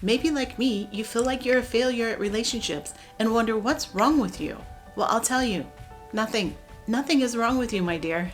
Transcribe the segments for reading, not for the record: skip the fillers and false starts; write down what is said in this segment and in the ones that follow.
Maybe like me, you feel like you're a failure at relationships and wonder what's wrong with you. Well, I'll tell you, nothing. Nothing is wrong with you, my dear.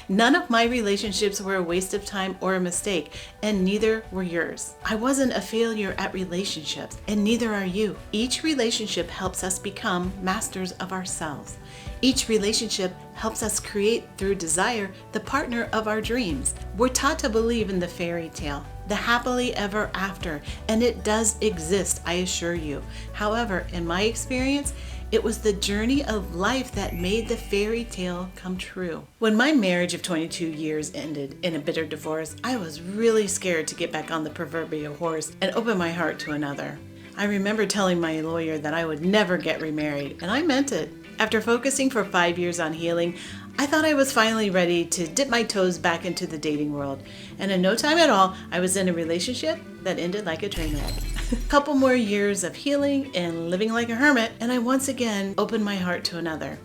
None of my relationships were a waste of time or a mistake, and neither were yours. I wasn't a failure at relationships, and neither are you. Each relationship helps us become masters of ourselves. Each relationship helps us create, through desire, the partner of our dreams. We're taught to believe in the fairy tale, the happily ever after, and it does exist, I assure you. However, in my experience, it was the journey of life that made the fairy tale come true. When my marriage of 22 years ended in a bitter divorce, I was really scared to get back on the proverbial horse and open my heart to another. I remember telling my lawyer that I would never get remarried, and I meant it. After focusing for 5 years on healing, I thought I was finally ready to dip my toes back into the dating world. And in no time at all, I was in a relationship that ended like a train wreck. A couple more years of healing and living like a hermit, and I once again opened my heart to another.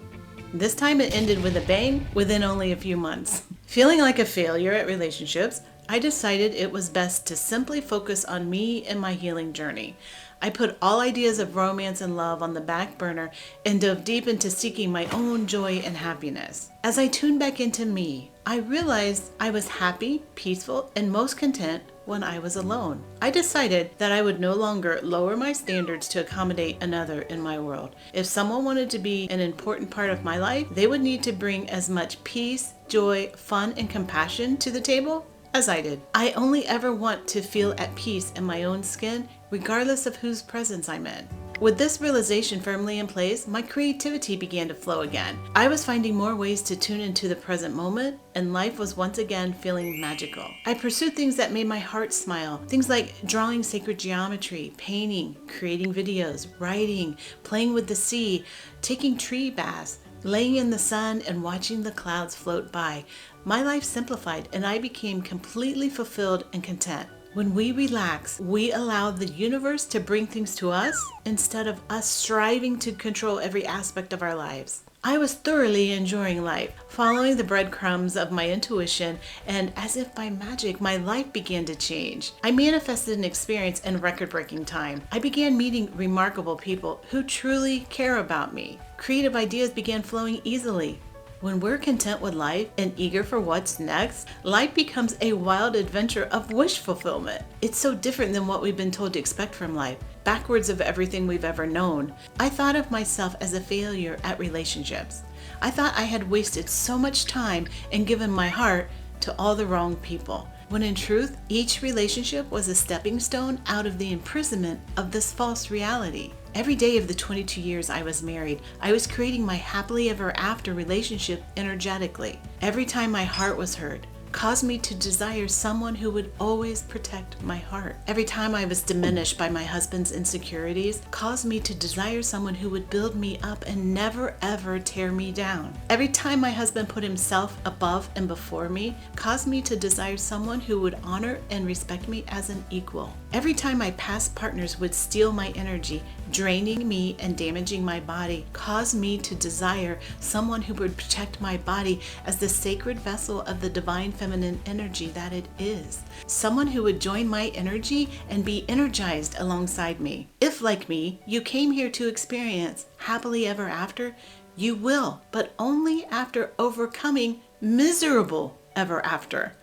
This time it ended with a bang within only a few months. Feeling like a failure at relationships, I decided it was best to simply focus on me and my healing journey. I put all ideas of romance and love on the back burner and dove deep into seeking my own joy and happiness. As I tuned back into me, I realized I was happy, peaceful, and most content when I was alone. I decided that I would no longer lower my standards to accommodate another in my world. If someone wanted to be an important part of my life, they would need to bring as much peace, joy, fun, and compassion to the table as I did. I only ever want to feel at peace in my own skin, regardless of whose presence I'm in. With this realization firmly in place, my creativity began to flow again. I was finding more ways to tune into the present moment, and life was once again feeling magical. I pursued things that made my heart smile. Things like drawing sacred geometry, painting, creating videos, writing, playing with the sea, taking tree baths, laying in the sun and watching the clouds float by. My life simplified and I became completely fulfilled and content. When we relax, we allow the universe to bring things to us instead of us striving to control every aspect of our lives. I was thoroughly enjoying life, following the breadcrumbs of my intuition, and as if by magic, my life began to change. I manifested an experience in record-breaking time. I began meeting remarkable people who truly care about me. Creative ideas began flowing easily. When we're content with life and eager for what's next, life becomes a wild adventure of wish fulfillment. It's so different than what we've been told to expect from life, backwards of everything we've ever known. I thought of myself as a failure at relationships. I thought I had wasted so much time and given my heart to all the wrong people, when in truth, each relationship was a stepping stone out of the imprisonment of this false reality. Every day of the 22 years I was married, I was creating my happily ever after relationship energetically. Every time my heart was hurt, caused me to desire someone who would always protect my heart. Every time I was diminished by my husband's insecurities, caused me to desire someone who would build me up and never ever tear me down. Every time my husband put himself above and before me, caused me to desire someone who would honor and respect me as an equal. Every time my past partners would steal my energy, draining me and damaging my body, caused me to desire someone who would protect my body as the sacred vessel of the divine feminine energy that it is. Someone who would join my energy and be energized alongside me. If, like me, you came here to experience happily ever after, you will, but only after overcoming miserable ever after.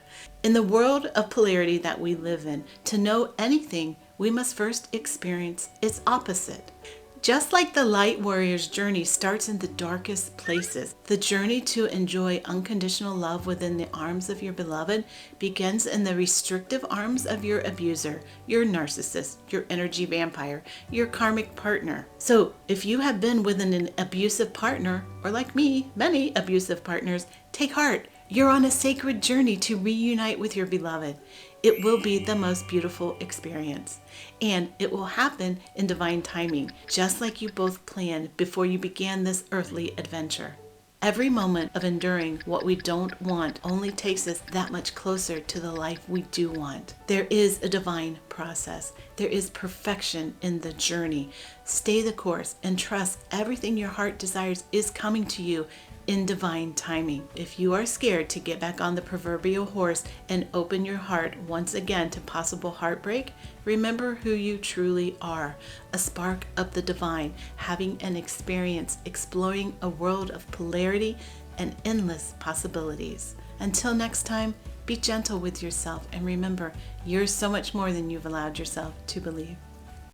In the world of polarity that we live in, to know anything, we must first experience its opposite. Just like the light warrior's journey starts in the darkest places, the journey to enjoy unconditional love within the arms of your beloved begins in the restrictive arms of your abuser, your narcissist, your energy vampire, your karmic partner. So if you have been within an abusive partner, or like me, many abusive partners, take heart. You're on a sacred journey to reunite with your beloved. It will be the most beautiful experience, and it will happen in divine timing, just like you both planned before you began this earthly adventure. Every moment of enduring what we don't want only takes us that much closer to the life we do want. There is a divine process. There is perfection in the journey. Stay the course and trust everything your heart desires is coming to you in divine timing. If you are scared to get back on the proverbial horse and open your heart once again to possible heartbreak, remember who you truly are, a spark of the divine, having an experience, exploring a world of polarity and endless possibilities. Until next time, be gentle with yourself and remember, you're so much more than you've allowed yourself to believe.